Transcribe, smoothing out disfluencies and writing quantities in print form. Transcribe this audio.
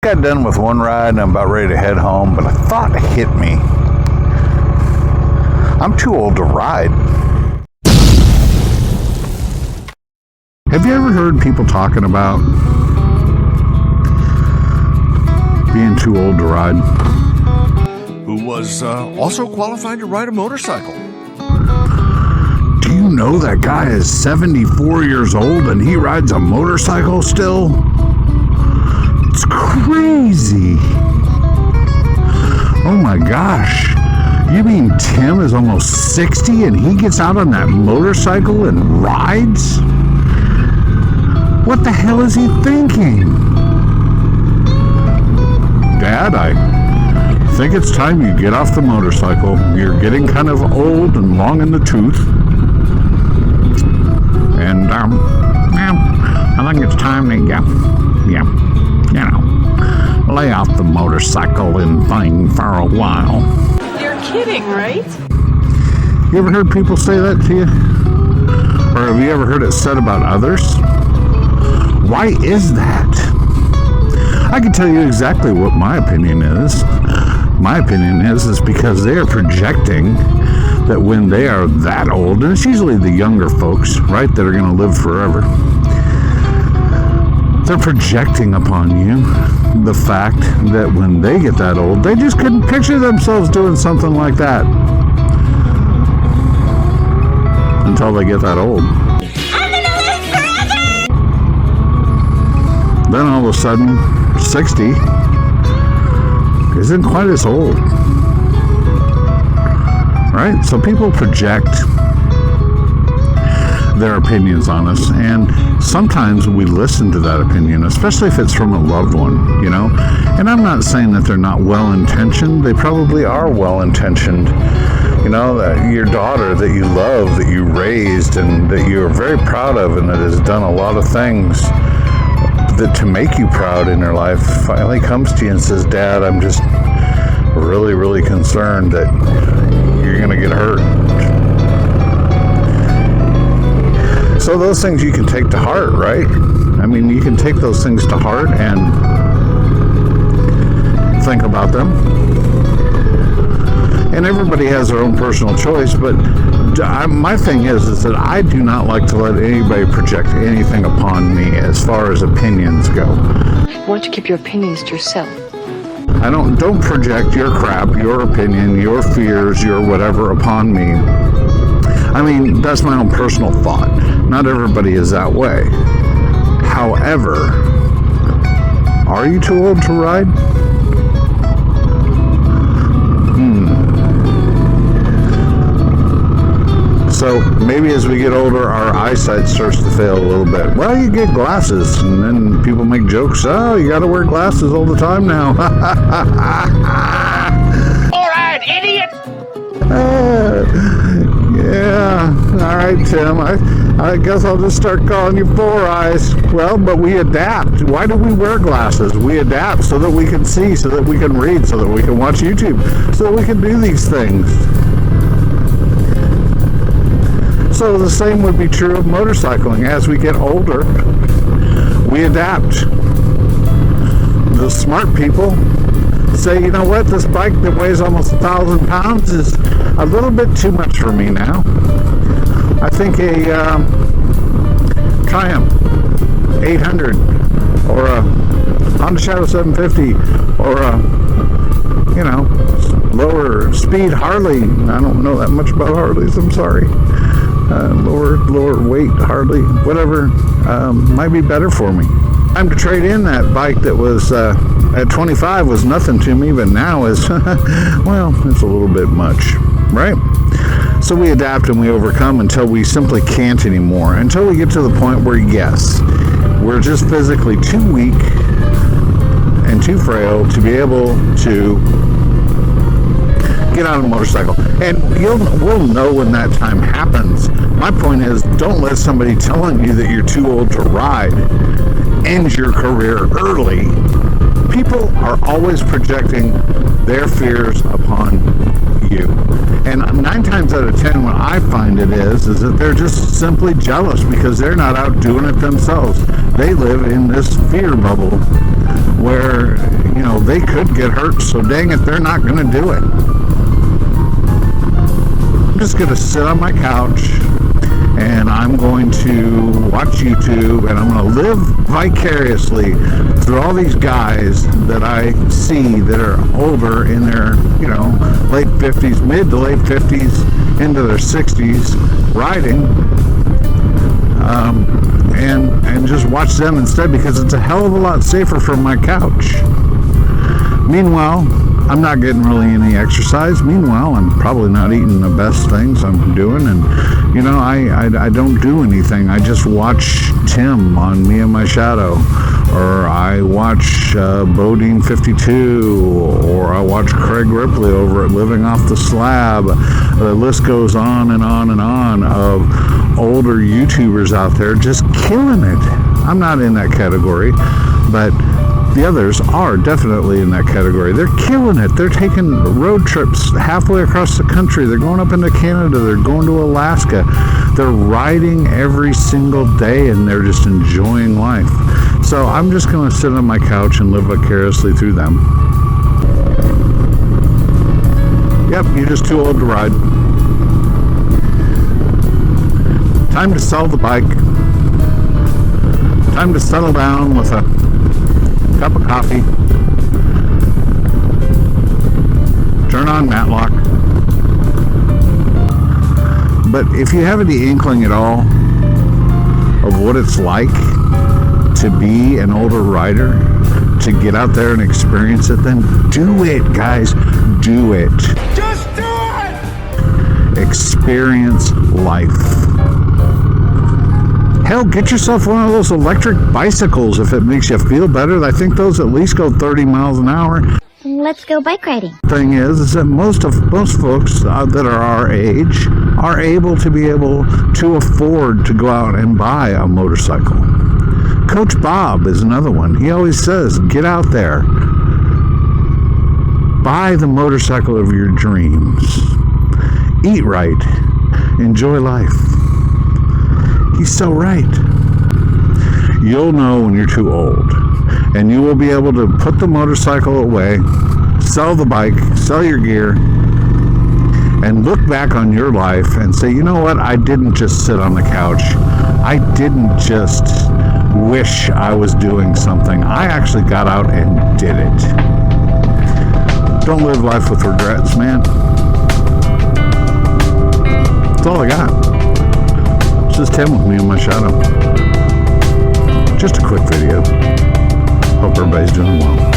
Got done with one ride and I'm about ready to head home, but a thought hit me. I'm too old to ride. Have you ever heard people talking about being too old to ride? Who was also qualified to ride a motorcycle. Do you know that guy is 74 years old and he rides a motorcycle still? It's crazy. Oh my gosh. You mean Tim is almost 60 and he gets out on that motorcycle and rides? What the hell is he thinking? Dad, I think it's time you get off the motorcycle. You're getting kind of old and long in the tooth. And, I think it's time to, lay off the motorcycle and thing for a while. You're kidding, right? You ever heard people say that to you? Or have you ever heard it said about others? Why is that? I can tell you exactly what my opinion is. My opinion is because they are projecting that when they are that old, and it's usually the younger folks, right, that are going to live forever, they're projecting upon you the fact that when they get that old, they just couldn't picture themselves doing something like that until they get that old. I'm gonna live forever! Then all of a sudden, 60 isn't quite as old. Right? So people project their opinions on us, and sometimes we listen to that opinion, especially if it's from a loved one, you know? And I'm not saying that they're not well-intentioned. They probably are well-intentioned. You know, that your daughter that you love, that you raised, and that you're very proud of, and that has done a lot of things that to make you proud in her life, finally comes to you and says, Dad, I'm just really, really concerned that you're going to get hurt. So those things you can take to heart, right? I mean, you can take those things to heart and think about them. And everybody has their own personal choice, but my thing is that I do not like to let anybody project anything upon me as far as opinions go. Why don't you keep your opinions to yourself? I don't project your crap, your opinion, your fears, your whatever upon me. I mean, that's my own personal thought. Not everybody is that way. However, are you too old to ride? So maybe as we get older, our eyesight starts to fail a little bit. Well, you get glasses, and then people make jokes. Oh, you got to wear glasses all the time now. All right, idiot! Yeah. All right, Tim. I guess I'll just start calling you Four Eyes. Well, but we adapt. Why do we wear glasses? We adapt so that we can see, so that we can read, so that we can watch YouTube, so that we can do these things. So the same would be true of motorcycling. As we get older, we adapt. The smart people say, you know what, this bike that weighs almost 1,000 pounds is a little bit too much for me now. I think a Triumph 800 or a Honda Shadow 750 or a, lower speed Harley. I don't know that much about Harleys, I'm sorry. Lower weight Harley, whatever, might be better for me. Time to trade in that bike that was at 25 was nothing to me, but now is well, it's a little bit much, right? So we adapt and we overcome until we simply can't anymore, until we get to the point where, yes, we're just physically too weak and too frail to be able to get on a motorcycle. And we'll know when that time happens. My point is, don't let somebody telling you that you're too old to ride end your career early People are always projecting their fears upon you. And 9 times out of 10, what I find it is that they're just simply jealous because they're not out doing it themselves. They live in this fear bubble where, they could get hurt, so dang it, they're not going to do it. I'm just going to sit on my couch and I'm going to watch YouTube and I'm going to live vicariously through all these guys that I see that are older in their, late 50s, mid to late 50s, into their 60s, riding, and just watch them instead because it's a hell of a lot safer from my couch. Meanwhile, I'm not getting really any exercise. Meanwhile, I'm probably not eating the best things I'm doing. And, I don't do anything. I just watch Tim on Me and My Shadow. Or I watch Bodine 52. Or I watch Craig Ripley over at Living Off the Slab. The list goes on and on and on of older YouTubers out there just killing it. I'm not in that category, but the others are definitely in that category. They're killing it. They're taking road trips halfway across the country. They're going up into Canada. They're going to Alaska. They're riding every single day, and they're just enjoying life. So I'm just going to sit on my couch and live vicariously through them. Yep, you're just too old to ride. Time to sell the bike. Time to settle down with a cup of coffee, turn on Matlock. But if you have any inkling at all of what it's like to be an older rider, to get out there and experience it, then do it, guys. Do it. Just do it! Experience life. Hell, get yourself one of those electric bicycles if it makes you feel better. I think those at least go 30 miles an hour. Let's go bike riding. Thing is that most folks that are our age are able to afford to go out and buy a motorcycle. Coach Bob is another one. He always says, get out there. Buy the motorcycle of your dreams. Eat right. Enjoy life. He's so right. You'll know when you're too old, and you will be able to put the motorcycle away, sell the bike, sell your gear, and look back on your life and say, you know what? I didn't just sit on the couch. I didn't just wish I was doing something. I actually got out and did it. Don't live life with regrets, man. That's all I got. This is Tim with Me and My Shadow. Just a quick video. Hope everybody's doing well.